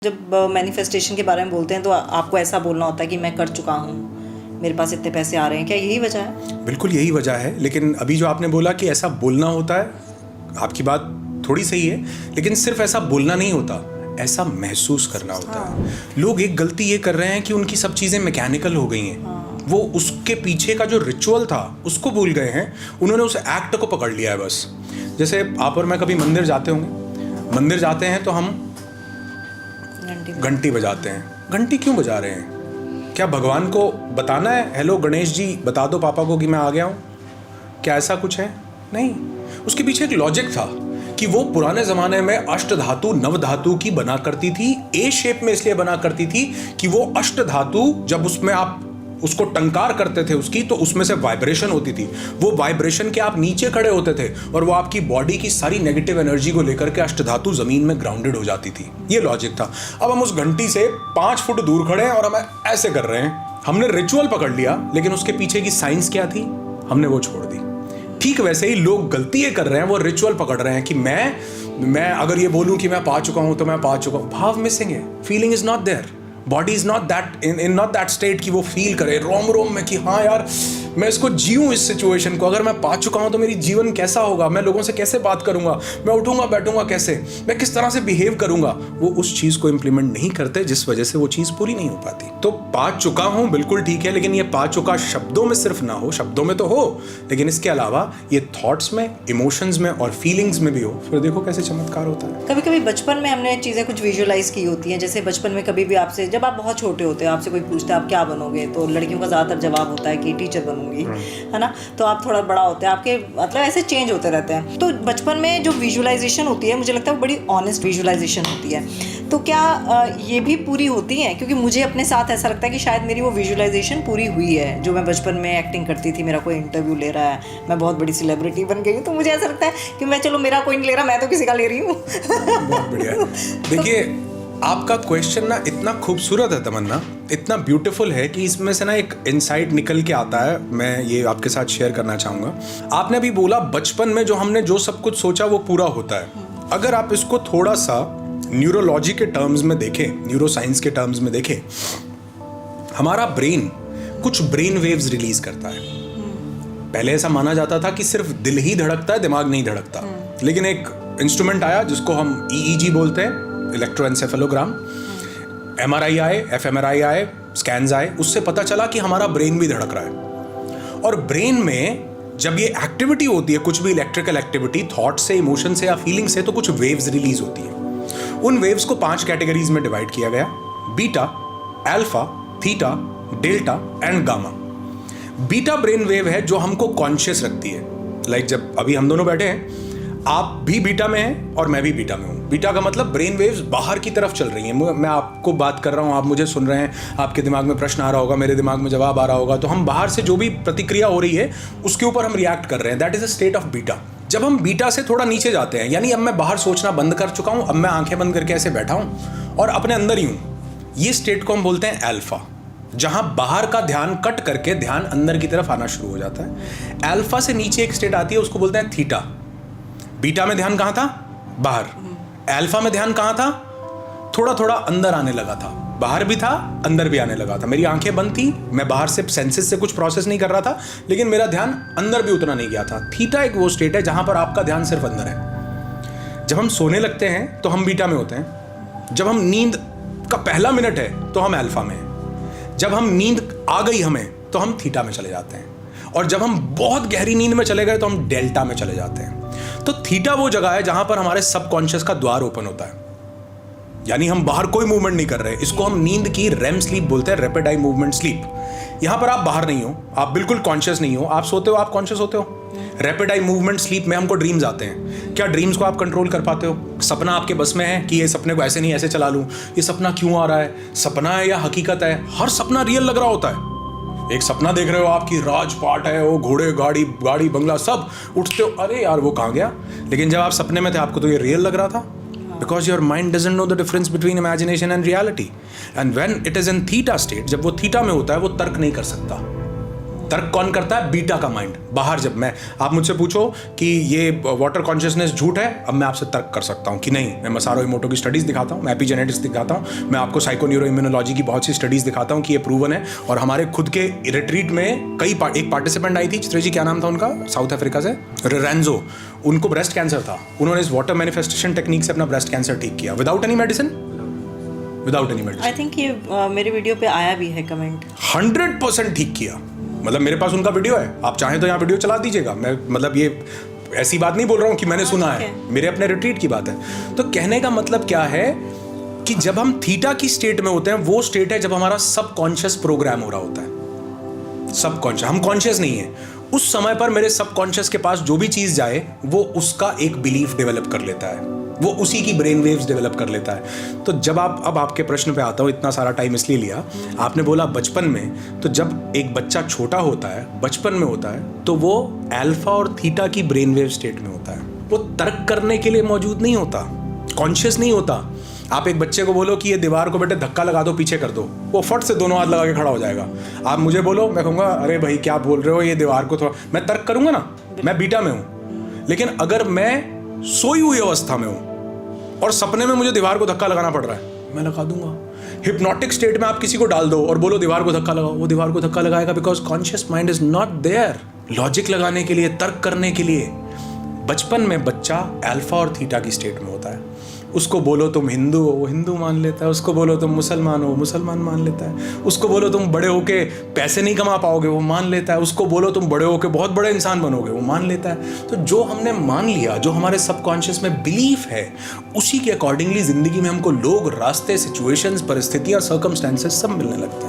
जब मैनिफेस्टेशन के बारे में बोलते हैं तो आपको ऐसा बोलना होता है कि मैं कर चुका हूँ, मेरे पास इतने पैसे आ रहे हैं, क्या यही वजह है? बिल्कुल यही वजह है। लेकिन अभी जो आपने बोला कि ऐसा बोलना होता है, आपकी बात थोड़ी सही है, लेकिन सिर्फ ऐसा बोलना नहीं होता, ऐसा महसूस करना होता है। लोग एक गलती ये कर रहे हैं कि उनकी सब चीज़ें मैकेनिकल हो गई हैं। वो उसके पीछे का जो रिचुअल था उसको भूल गए हैं, उन्होंने उस एक्ट को पकड़ लिया है बस। जैसे आप और मैं कभी मंदिर जाते होंगे, मंदिर जाते हैं तो हम घंटी बजाते हैं। घंटी क्यों बजा रहे हैं? क्या भगवान को बताना है, हेलो गणेश जी बता दो पापा को कि मैं आ गया हूँ? क्या ऐसा कुछ है? नहीं। उसके पीछे एक लॉजिक था कि वो पुराने ज़माने में अष्ट धातु नव धातु की बना करती थी। ए शेप में इसलिए बना करती थी कि वो अष्ट धातु जब उसमें आप उसको टंकार करते थे उसकी, तो उसमें से वाइब्रेशन होती थी। वो वाइब्रेशन के आप नीचे खड़े होते थे और वो आपकी बॉडी की सारी नेगेटिव एनर्जी को लेकर के अष्ट धातु जमीन में ग्राउंडेड हो जाती थी। ये लॉजिक था। अब हम उस घंटी से 5 फुट दूर खड़े हैं और हम ऐसे कर रहे हैं। हमने रिचुअल पकड़ लिया, लेकिन उसके पीछे की साइंस क्या थी, हमने वो छोड़ दी। ठीक वैसे ही लोग गलती ये कर रहे हैं, वो रिचुअल पकड़ रहे हैं कि मैं अगर ये बोलूं कि मैं पा चुका हूं तो मैं पा चुका हूं। भाव मिसिंग है, feeling is not there, body is not that in not that state कि वो फील करे रोम रोम में कि हाँ यार मैं इसको जीऊँ इस सिचुएशन को। अगर मैं पा चुका हूँ तो मेरी जीवन कैसा होगा, मैं लोगों से कैसे बात करूंगा, मैं उठूंगा बैठूंगा कैसे, मैं किस तरह से बिहेव करूंगा, वो उस चीज़ को इम्प्लीमेंट नहीं करते, जिस वजह से वो चीज़ पूरी नहीं हो पाती। तो पा चुका हूँ बिल्कुल ठीक है, लेकिन ये पा चुका शब्दों में सिर्फ ना हो, शब्दों में तो हो, लेकिन इसके अलावा ये थॉट्स में, इमोशंस में और फीलिंग्स में भी हो। फिर देखो कैसे चमत्कार होता है। कभी कभी बचपन में हमने चीज़ें कुछ विजुअलाइज की होती हैं। जैसे बचपन में कभी भी आपसे, जब आप बहुत छोटे होते हो, आपसे कोई पूछता है आप क्या बनोगे, तो लड़कियों का ज़्यादातर जवाब होता है कि टीचर बनूंगी, है ना। तो आप थोड़ा बड़ा होते हैं, आपके मतलब ऐसे चेंज होते रहते हैं। तो बचपन में जो विजुअलाइजेशन होती है, मुझे लगता है वो बड़ी ऑनेस्ट विजुअलाइजेशन होती है। तो क्या ये भी पूरी होती है? क्योंकि मुझे अपने साथ ऐसा लगता है कि शायद मेरी वो विजुअलाइजेशन पूरी हुई है। जो मैं बचपन में एक्टिंग करती थी, मेरा कोई इंटरव्यू ले रहा है, मैं बहुत बड़ी सेलिब्रिटी बन गई हूँ, तो मुझे ऐसा लगता है कि मैं, चलो मेरा कोई नहीं ले रहा, मैं तो किसी का ले रही हूँ। बहुत बढ़िया। देखिए आपका क्वेश्चन ना इतना खूबसूरत है तमन्ना, इतना ब्यूटीफुल है कि इसमें से ना एक इनसाइट निकल के आता है। मैं ये आपके साथ शेयर करना चाहूँगा। आपने अभी बोला बचपन में जो हमने जो सब कुछ सोचा वो पूरा होता है। अगर आप इसको थोड़ा सा न्यूरोलॉजी के टर्म्स में देखें, न्यूरो साइंस के टर्म्स में देखें, हमारा ब्रेन कुछ ब्रेन वेव्स रिलीज करता है। पहले ऐसा माना जाता था कि सिर्फ दिल ही धड़कता है, दिमाग नहीं धड़कता। लेकिन एक इंस्ट्रूमेंट आया जिसको हम EEG बोलते हैं, इलेक्ट्रोएन्सेफेलोग्राम, MRI आए, fMRI आए, स्कैन्स आए, उससे पता चला कि हमारा ब्रेन भी धड़क रहा है। और ब्रेन में जब ये एक्टिविटी होती है, कुछ भी इलेक्ट्रिकल एक्टिविटी, थॉट से, इमोशन से या फीलिंग से, तो कुछ वेव्स रिलीज होती है। उन वेव्स को 5 कैटेगरीज में डिवाइड किया गया: beta, alpha, theta, delta and gamma. Beta brain wave है जो हमको कॉन्शियस रखती है। लाइक जब अभी हम दोनों बैठे हैं, आप भी बीटा में हैं और मैं भी बीटा में हूँ। बीटा का मतलब ब्रेन वेव्स बाहर की तरफ चल रही हैं। मैं आपको बात कर रहा हूँ, आप मुझे सुन रहे हैं, आपके दिमाग में प्रश्न आ रहा होगा, मेरे दिमाग में जवाब आ रहा होगा, तो हम बाहर से जो भी प्रतिक्रिया हो रही है उसके ऊपर हम रिएक्ट कर रहे हैं। That is a state of beta. जब हम बीटा से थोड़ा नीचे जाते हैं, यानी अब मैं बाहर सोचना बंद कर चुका हूँ, अब मैं आंखें बंद करके ऐसे बैठा हूँ और अपने अंदर ही हूँ, ये स्टेट को हम बोलते हैं अल्फा, जहां बाहर का ध्यान कट करके ध्यान अंदर की तरफ आना शुरू हो जाता है। अल्फा से नीचे एक स्टेट आती है, उसको बोलते हैं थीटा। बीटा में ध्यान कहां था? बाहर। अल्फा में ध्यान कहां था? थोड़ा थोड़ा अंदर आने लगा था, बाहर भी था, अंदर भी आने लगा था। मेरी आंखें बंद थी, मैं बाहर से सेंसेस से कुछ प्रोसेस नहीं कर रहा था, लेकिन मेरा ध्यान अंदर भी उतना नहीं गया था। थीटा एक वो स्टेट है जहां पर आपका ध्यान सिर्फ अंदर है। जब हम सोने लगते हैं तो हम बीटा में होते हैं। जब हम नींद का पहला मिनट है तो हम अल्फा में हैं। जब हम नींद आ गई हमें तो हम थीटा में चले जाते हैं, और जब हम बहुत गहरी नींद में चले गए तो हम डेल्टा में चले जाते हैं। तो थीटा वो जगह है जहां पर हमारे सबकॉन्शियस का द्वार ओपन होता है, यानी हम बाहर कोई मूवमेंट नहीं कर रहे। इसको हम नींद की रेम स्लीप बोलते हैं, रैपिड आई मूवमेंट स्लीप। यहां पर आप बाहर नहीं हो, आप बिल्कुल कॉन्शियस नहीं हो, आप सोते हो, आप कॉन्शियस होते हो। रैपिड आई मूवमेंट स्लीप में हमको ड्रीम्स आते हैं। क्या ड्रीम्स को आप कंट्रोल कर पाते हो? सपना आपके बस में है कि ये सपने को ऐसे नहीं ऐसे चला लूं? ये सपना क्यों आ रहा है? सपना है या हकीकत है? हर सपना रियल लग रहा होता है। एक सपना देख रहे हो आपकी राजपाट है, वो घोड़े, गाड़ी बंगला सब, उठते हो, अरे यार वो कहाँ गया? लेकिन जब आप सपने में थे आपको तो ये रियल लग रहा था, because your mind doesn't know the difference between imagination and reality. And when it is in theta state, जब वो थीटा में होता है, वो तर्क नहीं कर सकता, तर्क कौन करता है? बीटा का माइंड। बाहर जब आप मुझसे पूछो कि ये वाटर कॉन्शियसनेस झूठ है, अब मैं आपसे तर्क कर सकता हूँ कि नहीं। मैं मसारो इमोटो की स्टडीज दिखाता हूँ, मैं एपिजेनेटिक्स दिखाता हूँ, मैं आपको साइको न्यूरो इम्यूनोलॉजी की बहुत सी स्टडीज दिखाता हूँ कि ये प्रूवन है। और हमारे खुद के रिट्रीट में एक पार्टिसिपेंट आई थी, चित्रे जी क्या नाम था उनका, साउथ अफ्रीका से, रेंजो। उनको ब्रेस्ट कैंसर था, उन्होंने इस वाटर मैनिफेस्टेशन टेक्निक से अपना ब्रेस्ट कैंसर ठीक किया without any medicine. I think ये मेरे वीडियो पे आया भी है कमेंट। 100% ठीक किया। मतलब मेरे पास उनका वीडियो है, आप चाहें तो यहाँ वीडियो चला दीजिएगा। मैं मतलब ये ऐसी बात नहीं बोल रहा हूँ कि मैंने सुना है, मेरे अपने रिट्रीट की बात है। तो कहने का मतलब क्या है कि जब हम थीटा की स्टेट में होते हैं, वो स्टेट है जब हमारा सबकॉन्शियस प्रोग्राम हो रहा होता है। सबकॉन्शियस, हम कॉन्शियस नहीं है उस समय पर। मेरे सबकॉन्शियस के पास जो भी चीज जाए वो उसका एक बिलीफ डेवलप कर लेता है, वो उसी की ब्रेन वेव्स डेवलप कर लेता है। तो जब अब आपके प्रश्न पे आता हूँ, इतना सारा टाइम इसलिए लिया, आपने बोला बचपन में, तो जब एक बच्चा छोटा होता है, बचपन में होता है, तो वो अल्फा और थीटा की ब्रेन वेव स्टेट में होता है। वो तर्क करने के लिए मौजूद नहीं होता, कॉन्शियस नहीं होता। आप एक बच्चे को बोलो कि ये दीवार को बेटे धक्का लगा दो, पीछे कर दो, वो फट से दोनों हाथ लगा के खड़ा हो जाएगा। आप मुझे बोलो, मैं कहूँगा अरे भाई क्या बोल रहे हो, ये दीवार को थोड़ा, मैं तर्क करूँगा ना, मैं बीटा में हूँ। लेकिन अगर मैं सोई हुई अवस्था में हूँ और सपने में मुझे दीवार को धक्का लगाना पड़ रहा है, मैं लगा दूंगा। हिप्नोटिक स्टेट में आप किसी को डाल दो और बोलो दीवार को धक्का लगाओ, वो दीवार को धक्का लगाएगा, because conscious mind is not there logic लगाने के लिए, तर्क करने के लिए। बचपन में बच्चा अल्फा और थीटा की स्टेट में होता है। उसको बोलो तुम हिंदू हो, वो हिंदू मान लेता है। उसको बोलो तुम मुसलमान हो, मुसलमान मान लेता है। उसको बोलो तुम बड़े होके पैसे नहीं कमा पाओगे, वो मान लेता है। उसको बोलो तुम बड़े होके बहुत बड़े इंसान बनोगे, वो मान लेता है। तो जो हमने मान लिया, जो हमारे सबकॉन्शियस में बिलीफ है, उसी के अकॉर्डिंगली जिंदगी में हमको लोग, रास्ते, सिचुएशंस, परिस्थितियां, सर्कमस्टेंसेस सब मिलने लगते हैं।